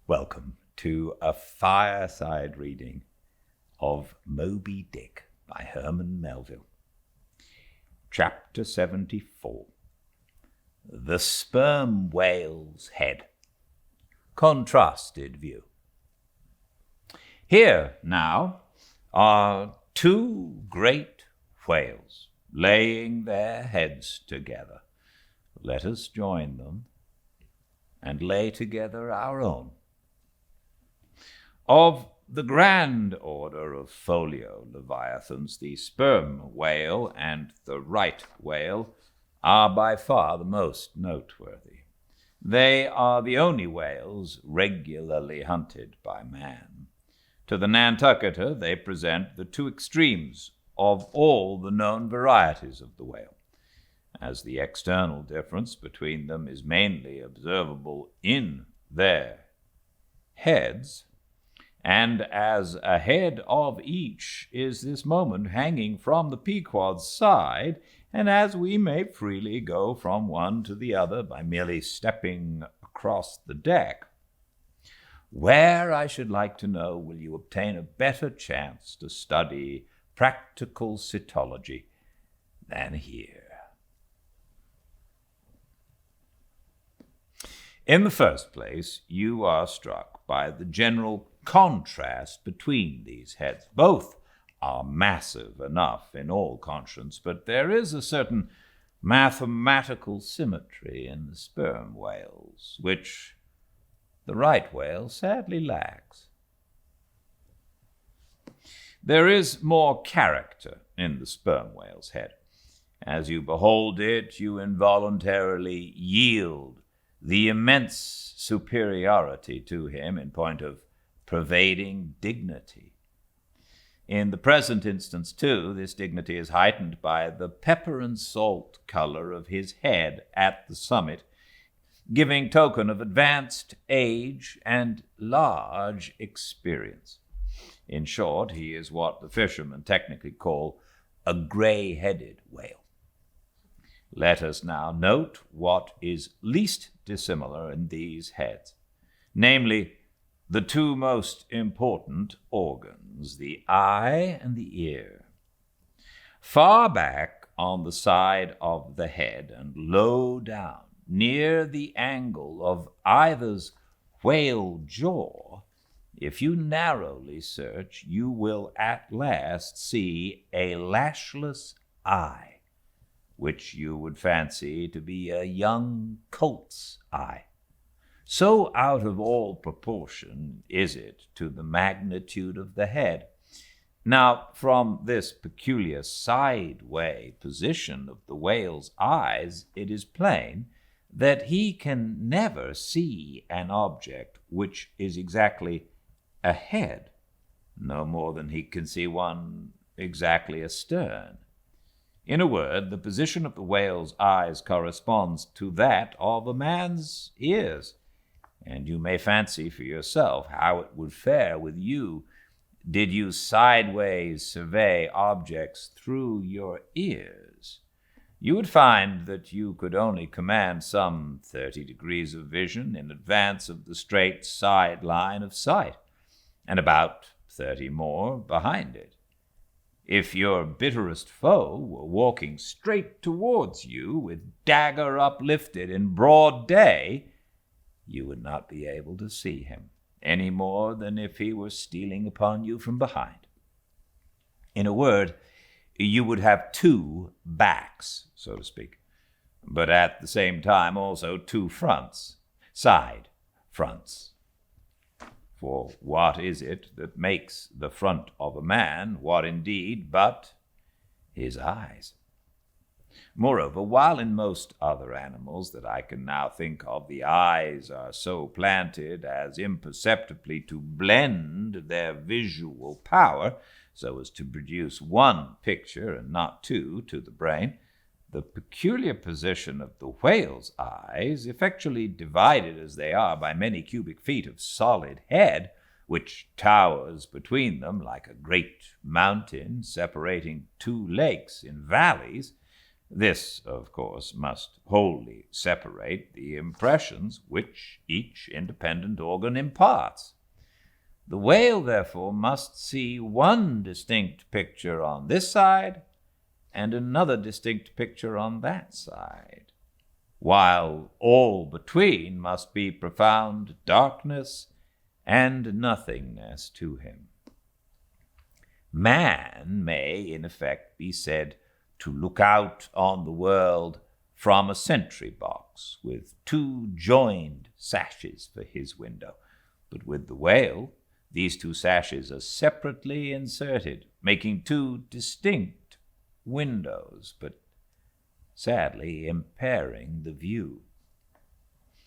Welcome to a fireside reading of Moby Dick by Herman Melville. Chapter 74. The Sperm Whale's Head. Contrasted View. Here, now, are two great whales laying their heads together. Let us join them and lay together our own. Of the grand order of folio leviathans, the sperm whale and the right whale are by far the most noteworthy. They are the only whales regularly hunted by man. To the Nantucketer, they present the two extremes of all the known varieties of the whale, as the external difference between them is mainly observable in their heads, and as a head of each is this moment hanging from the Pequod's side, and as we may freely go from one to the other by merely stepping across the deck, where, I should like to know, will you obtain a better chance to study practical cytology than here? In the first place, you are struck by the general contrast between these heads. Both are massive enough in all conscience, but there is a certain mathematical symmetry in the sperm whales, which the right whale sadly lacks. There is more character in the sperm whale's head. As you behold it, you involuntarily yield the immense superiority to him in point of pervading dignity. In the present instance, too, this dignity is heightened by the pepper and salt color of his head at the summit, giving token of advanced age and large experience. In short, he is what the fishermen technically call a gray-headed whale. Let us now note what is least dissimilar in these heads, namely, the two most important organs, the eye and the ear. Far back on the side of the head and low down, near the angle of either's whale jaw, if you narrowly search, you will at last see a lashless eye, which you would fancy to be a young colt's eye. So out of all proportion is it to the magnitude of the head. Now, from this peculiar sideway position of the whale's eyes, it is plain that he can never see an object which is exactly ahead, no more than he can see one exactly astern. In a word, the position of the whale's eyes corresponds to that of a man's ears, and you may fancy for yourself how it would fare with you did you sideways survey objects through your ears. You would find that you could only command some 30 degrees of vision in advance of the straight side line of sight, and about 30 more behind it. If your bitterest foe were walking straight towards you with dagger uplifted in broad day, you would not be able to see him, any more than if he were stealing upon you from behind. In a word, you would have two backs, so to speak, but at the same time also two fronts, side fronts. For what is it that makes the front of a man, what indeed, but his eyes? Moreover, while in most other animals that I can now think of, the eyes are so planted as imperceptibly to blend their visual power so as to produce one picture and not two to the brain, the peculiar position of the whale's eyes, effectually divided as they are by many cubic feet of solid head, which towers between them like a great mountain separating two lakes in valleys, This, of course, must wholly separate the impressions which each independent organ imparts. The whale, therefore, must see one distinct picture on this side and another distinct picture on that side, while all between must be profound darkness and nothingness to him. Man may, in effect, be said to look out on the world from a sentry box with two joined sashes for his window, but with the whale, these two sashes are separately inserted, making two distinct windows, but sadly impairing the view.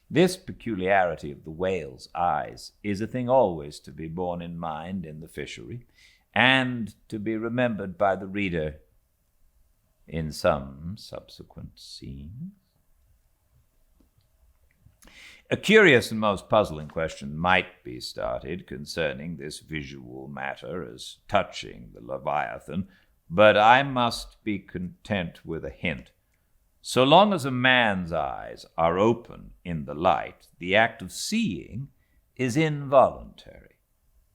This peculiarity of the whale's eyes is a thing always to be borne in mind in the fishery, and to be remembered by the reader in some subsequent scenes. A curious and most puzzling question might be started concerning this visual matter as touching the Leviathan, but I must be content with a hint. So long as a man's eyes are open in the light, the act of seeing is involuntary.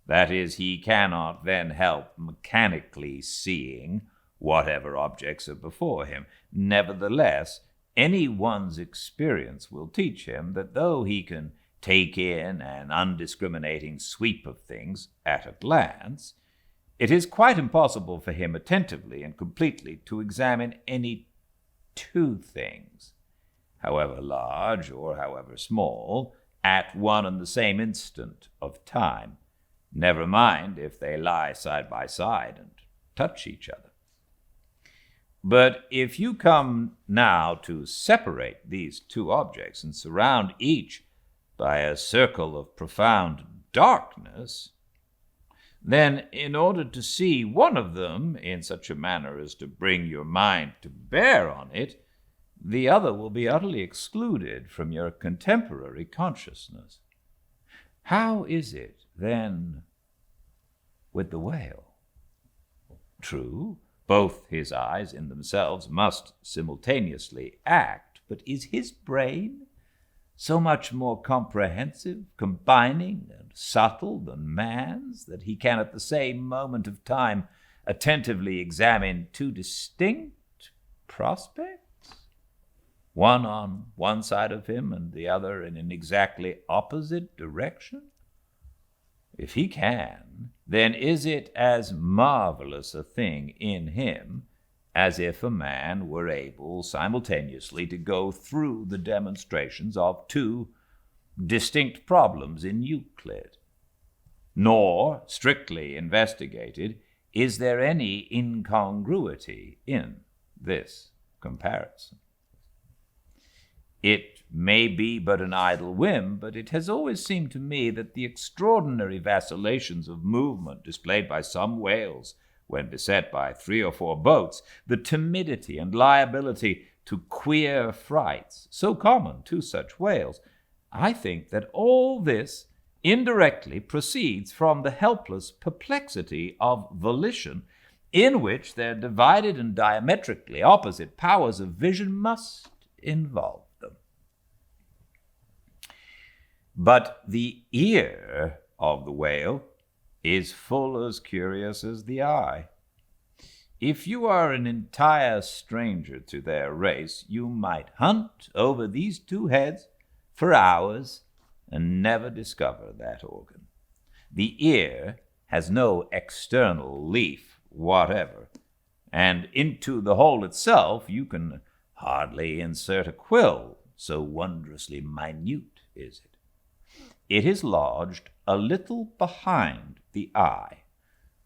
That is, he cannot then help mechanically seeing whatever objects are before him. Nevertheless, any one's experience will teach him that though he can take in an undiscriminating sweep of things at a glance, it is quite impossible for him attentively and completely to examine any two things, however large or however small, at one and the same instant of time, never mind if they lie side by side and touch each other. But if you come now to separate these two objects and surround each by a circle of profound darkness, then in order to see one of them in such a manner as to bring your mind to bear on it, the other will be utterly excluded from your contemporary consciousness. How is it, then, with the whale? True, both his eyes in themselves must simultaneously act, but is his brain so much more comprehensive, combining, and subtle than man's, that he can at the same moment of time attentively examine two distinct prospects, one on one side of him and the other in an exactly opposite direction? If he can, then is it as marvelous a thing in him as if a man were able simultaneously to go through the demonstrations of two distinct problems in Euclid. Nor, strictly investigated, is there any incongruity in this comparison. It may be but an idle whim, but it has always seemed to me that the extraordinary vacillations of movement displayed by some whales when beset by 3 or 4 boats, the timidity and liability to queer frights, so common to such whales, I think that all this indirectly proceeds from the helpless perplexity of volition in which their divided and diametrically opposite powers of vision must involve them. But the ear of the whale is full as curious as the eye. If you are an entire stranger to their race, you might hunt over these two heads for hours and never discover that organ. The ear has no external leaf whatever, and into the hole itself you can hardly insert a quill, so wondrously minute is it. It is lodged a little behind the eye.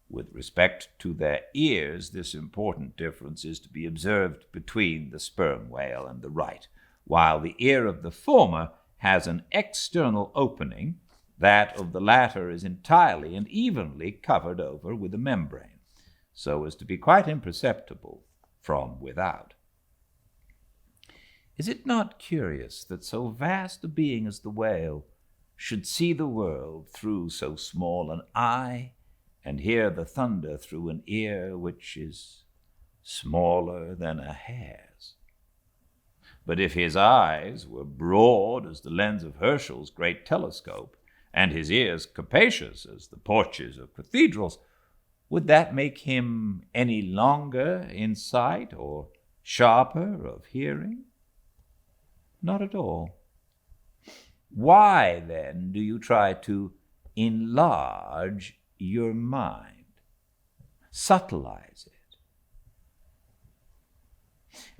With respect to their ears, this important difference is to be observed between the sperm whale and the right. While the ear of the former has an external opening, that of the latter is entirely and evenly covered over with a membrane, so as to be quite imperceptible from without. Is it not curious that so vast a being as the whale should see the world through so small an eye, and hear the thunder through an ear which is smaller than a hare's? But if his eyes were broad as the lens of Herschel's great telescope, and his ears capacious as the porches of cathedrals, would that make him any longer in sight or sharper of hearing? Not at all. Why, then, do you try to enlarge your mind, subtleize it?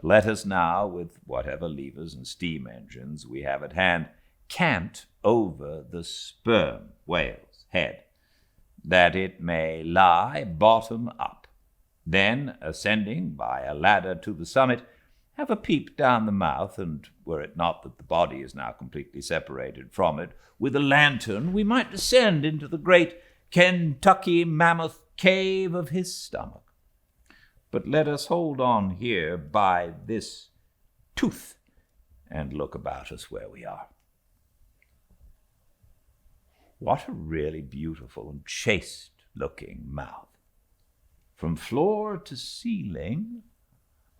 Let us now, with whatever levers and steam engines we have at hand, cant over the sperm whale's head, that it may lie bottom up. Then, ascending by a ladder to the summit, have a peep down the mouth, and were it not that the body is now completely separated from it, with a lantern we might descend into the great Kentucky mammoth cave of his stomach. But let us hold on here by this tooth and look about us where we are. What a really beautiful and chaste-looking mouth. From floor to ceiling,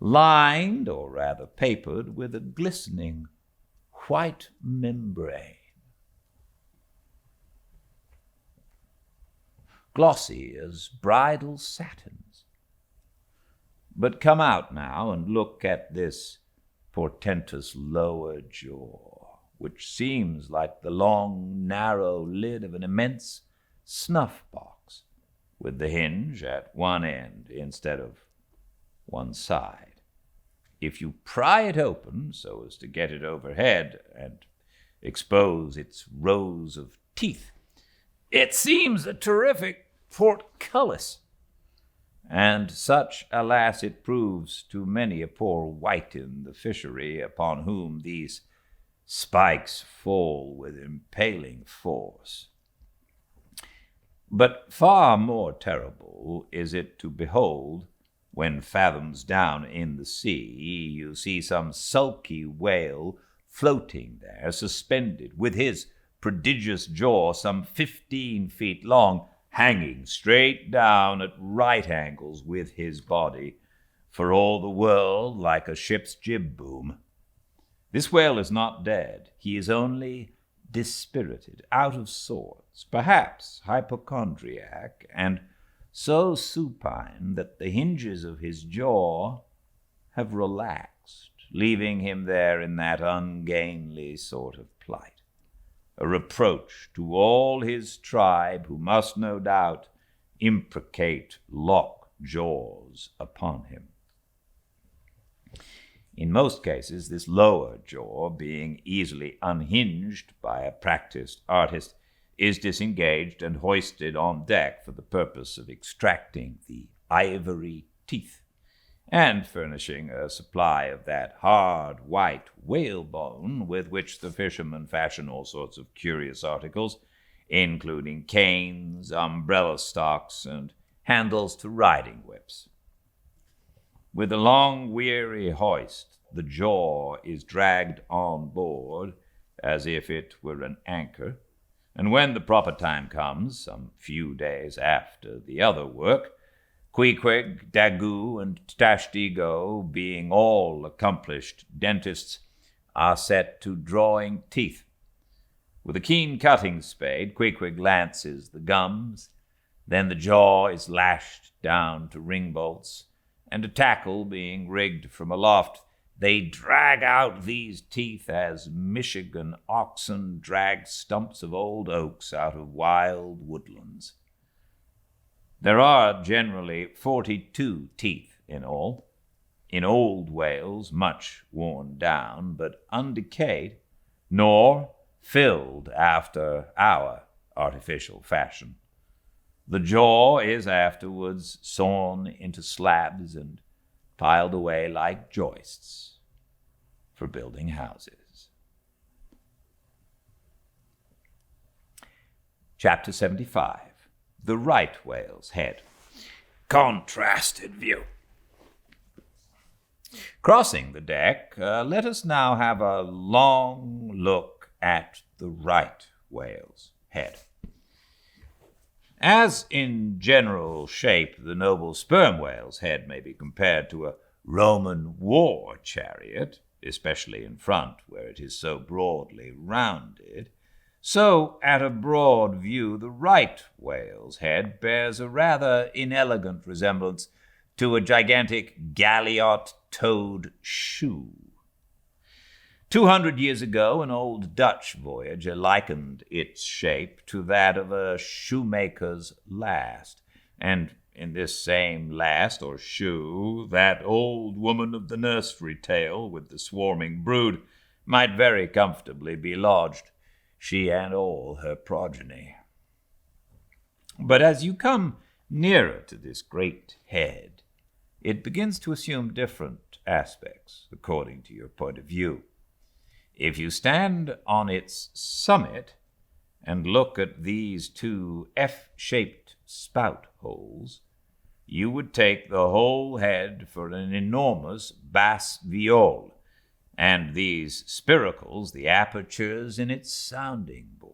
lined, or rather papered, with a glistening white membrane. Glossy as bridal satins. But come out now and look at this portentous lower jaw, which seems like the long, narrow lid of an immense snuff-box, with the hinge at one end instead of one side. If you pry it open so as to get it overhead and expose its rows of teeth, it seems a terrific portcullis. And such, alas, it proves to many a poor wight in the fishery, upon whom these spikes fall with impaling force. But far more terrible is it to behold, when fathoms down in the sea you see some sulky whale floating there, suspended, with his prodigious jaw some 15 feet long, hanging straight down at right angles with his body, for all the world like a ship's jib boom. This whale is not dead. He is only dispirited, out of sorts, perhaps hypochondriac, and so supine that the hinges of his jaw have relaxed, leaving him there in that ungainly sort of plight, a reproach to all his tribe, who must no doubt imprecate lock jaws upon him. In most cases, this lower jaw, being easily unhinged by a practiced artist, is disengaged and hoisted on deck for the purpose of extracting the ivory teeth, and furnishing a supply of that hard white whalebone with which the fishermen fashion all sorts of curious articles, including canes, umbrella stocks, and handles to riding whips. With a long, weary hoist, the jaw is dragged on board as if it were an anchor, and when the proper time comes, some few days after the other work, Queequeg, Daggoo, and Tashtego, being all accomplished dentists, are set to drawing teeth. With a keen cutting spade, Queequeg lances the gums, then the jaw is lashed down to ring bolts, and a tackle being rigged from aloft, they drag out these teeth as Michigan oxen drag stumps of old oaks out of wild woodlands. There are generally 42 teeth in all, in old whales much worn down, but undecayed, nor filled after our artificial fashion. The jaw is afterwards sawn into slabs and piled away like joists for building houses. Chapter 75. The right whale's head. Contrasted view. Crossing the deck, let us now have a long look at the right whale's head. As in general shape the noble sperm whale's head may be compared to a Roman war chariot, especially in front, where it is so broadly rounded, so at a broad view the right whale's head bears a rather inelegant resemblance to a gigantic galliot-toed shoe. 200 years ago, an old Dutch voyager likened its shape to that of a shoemaker's last, and in this same last or shoe, that old woman of the nursery tale with the swarming brood might very comfortably be lodged, she and all her progeny. But as you come nearer to this great head, it begins to assume different aspects according to your point of view. If you stand on its summit and look at these two F-shaped spout holes, you would take the whole head for an enormous bass viol, and these spiracles the apertures in its sounding board.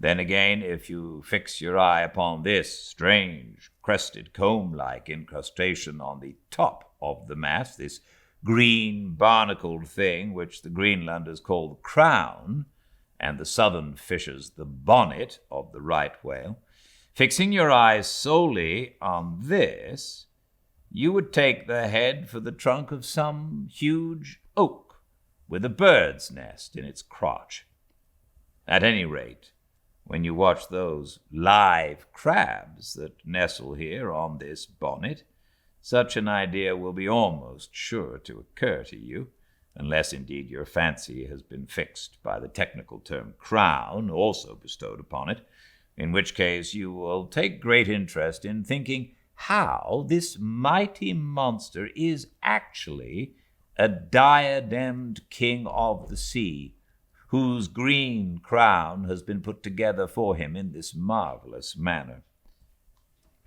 Then again, if you fix your eye upon this strange, crested comb-like incrustation on the top of the mast, this green barnacled thing which the Greenlanders call the crown, and the southern fishers the bonnet of the right whale, fixing your eyes solely on this, you would take the head for the trunk of some huge oak with a bird's nest in its crotch. At any rate, when you watch those live crabs that nestle here on this bonnet, such an idea will be almost sure to occur to you, unless indeed your fancy has been fixed by the technical term crown, also bestowed upon it, in which case you will take great interest in thinking how this mighty monster is actually a diademed king of the sea, whose green crown has been put together for him in this marvelous manner.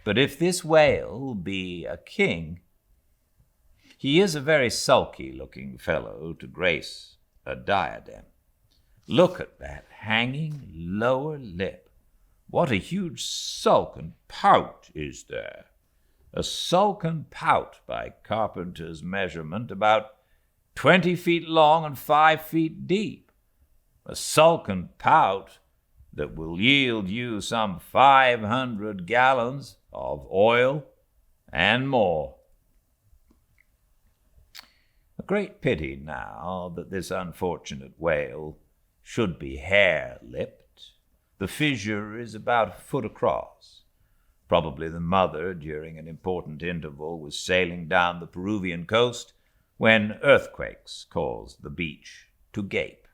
But if this whale be a king, he is a very sulky-looking fellow to grace a diadem. Look at that hanging lower lip. What a huge sulken pout is there! A sulken pout by carpenter's measurement, about 20 feet long and 5 feet deep. A sulken pout that will yield you some 500 gallons of oil and more. A great pity now that this unfortunate whale should be hare-lipped. The fissure is about a foot across. Probably the mother, during an important interval, was sailing down the Peruvian coast when earthquakes caused the beach to gape.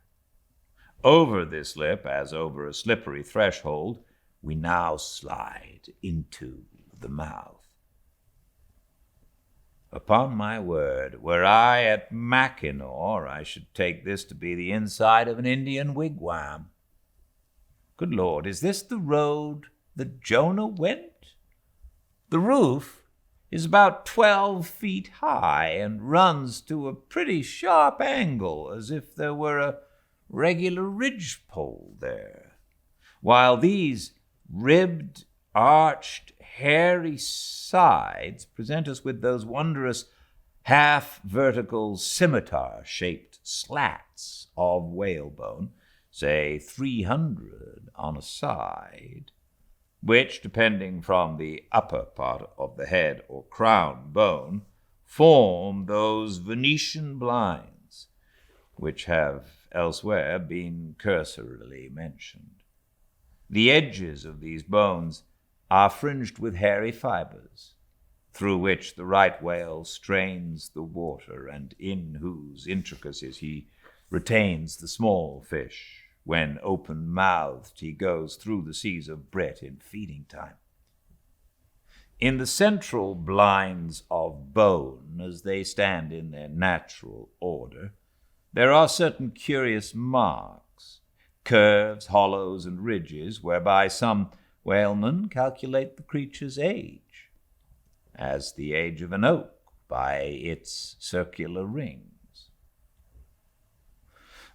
Over this lip, as over a slippery threshold, we now slide into the mouth. Upon my word, were I at Mackinaw, I should take this to be the inside of an Indian wigwam. Good Lord, is this the road that Jonah went? The roof is about 12 feet high and runs to a pretty sharp angle, as if there were a regular ridgepole there, while these ribbed, arched, hairy sides present us with those wondrous half-vertical scimitar-shaped slats of whalebone, say 300 on a side, which, depending from the upper part of the head or crown bone, form those Venetian blinds, which have elsewhere been cursorily mentioned. The edges of these bones are fringed with hairy fibers, through which the right whale strains the water, and in whose intricacies he retains the small fish when open-mouthed he goes through the seas of Brit in feeding time. In the central blinds of bone, as they stand in their natural order, there are certain curious marks, curves, hollows, and ridges, whereby some whalemen calculate the creature's age, as the age of an oak by its circular rings.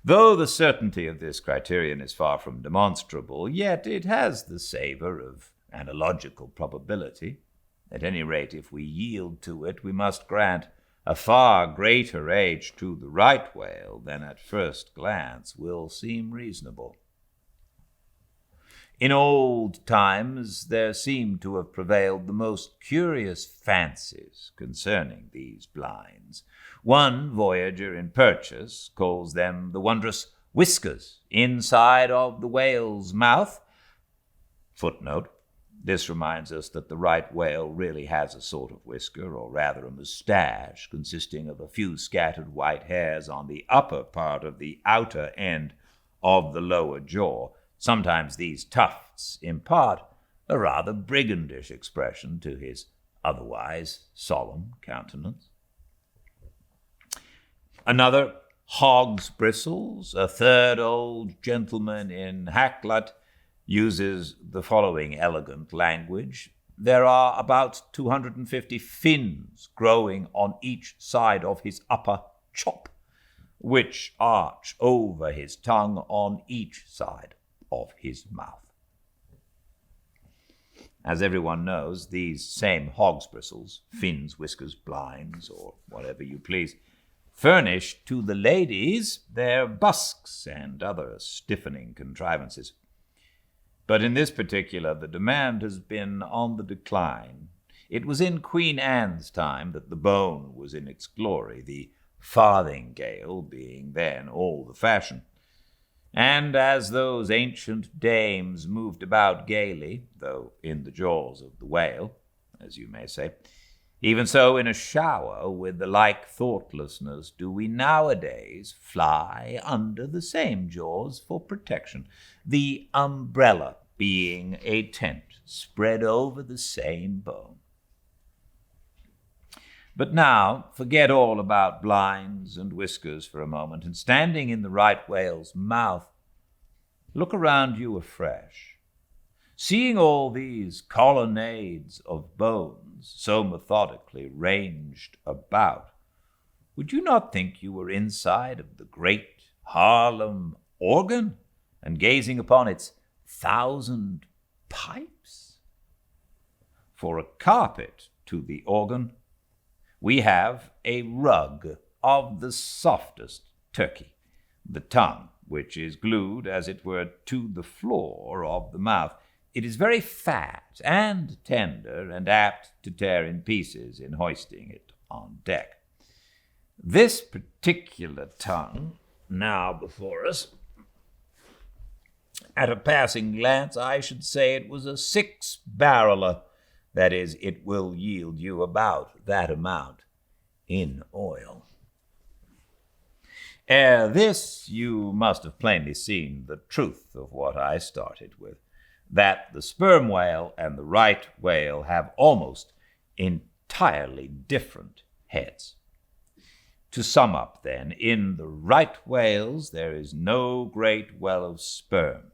Though the certainty of this criterion is far from demonstrable, yet it has the savor of analogical probability. At any rate, if we yield to it, we must grant a far greater age to the right whale than at first glance will seem reasonable. In old times there seem to have prevailed the most curious fancies concerning these blinds. One voyager in Purchas calls them the wondrous whiskers inside of the whale's mouth. Footnote: this reminds us that the right whale really has a sort of whisker, or rather a moustache, consisting of a few scattered white hairs on the upper part of the outer end of the lower jaw. Sometimes these tufts impart a rather brigandish expression to his otherwise solemn countenance. Another, hog's bristles. A third old gentleman in Hacklat uses the following elegant language: there are about 250 fins growing on each side of his upper chop, which arch over his tongue on each side of his mouth. As everyone knows, these same hog's bristles, fins, whiskers, blinds, or whatever you please, furnish to the ladies their busks and other stiffening contrivances. But in this particular, the demand has been on the decline. It was in Queen Anne's time that the bone was in its glory, the farthingale being then all the fashion. And as those ancient dames moved about gaily, though in the jaws of the whale, as you may say, even so in a shower with the like thoughtlessness do we nowadays fly under the same jaws for protection, the umbrella being a tent spread over the same bone. But now, forget all about blinds and whiskers for a moment, and standing in the right whale's mouth, look around you afresh. Seeing all these colonnades of bones so methodically ranged about, would you not think you were inside of the great Harlem organ and gazing upon its 1,000 pipes? For a carpet to the organ, we have a rug of the softest Turkey, the tongue, which is glued, as it were, to the floor of the mouth. It is very fat and tender, and apt to tear in pieces in hoisting it on deck. This particular tongue, now before us, at a passing glance, I should say it was a 6-barreler. That is, it will yield you about that amount in oil. Ere this, you must have plainly seen the truth of what I started with, that the sperm whale and the right whale have almost entirely different heads. To sum up, then, in the right whales there is no great well of sperm,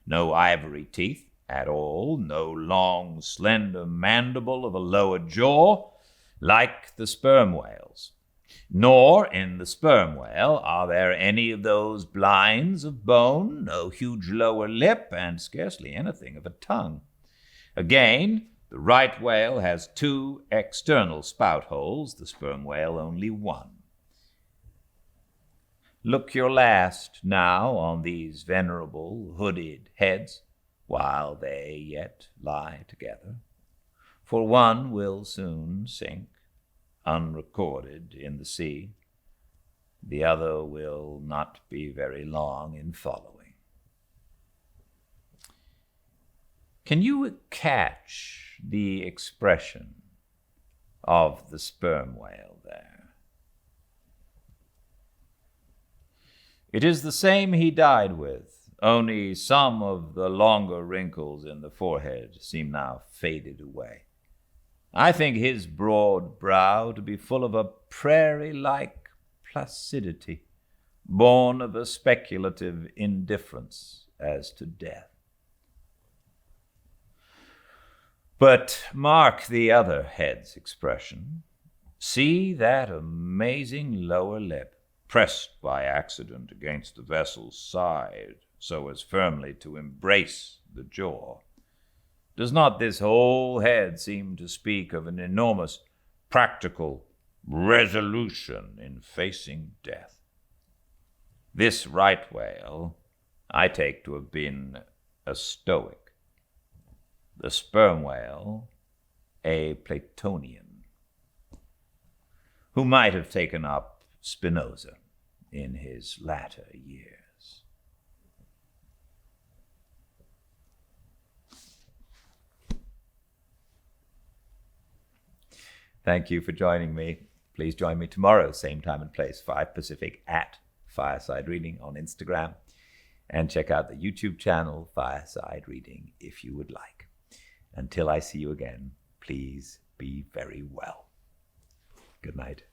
no ivory teeth at all, no long, slender mandible of a lower jaw, like the sperm whales. Nor in the sperm whale are there any of those blinds of bone, no huge lower lip, and scarcely anything of a tongue. Again, the right whale has 2 external spout holes, the sperm whale only 1. Look your last now on these venerable hooded heads, while they yet lie together, for one will soon sink, unrecorded in the sea. The other will not be very long in following. Can you catch the expression of the sperm whale there? It is the same he died with, only some of the longer wrinkles in the forehead seem now faded away. I think his broad brow to be full of a prairie-like placidity, born of a speculative indifference as to death. But mark the other head's expression. See that amazing lower lip, pressed by accident against the vessel's side so as firmly to embrace the jaw. Does not this whole head seem to speak of an enormous practical resolution in facing death. This right whale I take to have been a Stoic, the sperm whale a Platonian, who might have taken up Spinoza in his latter years. Thank you for joining me. Please join me tomorrow, same time and place, 5 Pacific, at Fireside Reading on Instagram. And check out the YouTube channel, Fireside Reading, if you would like. Until I see you again, please be very well. Good night.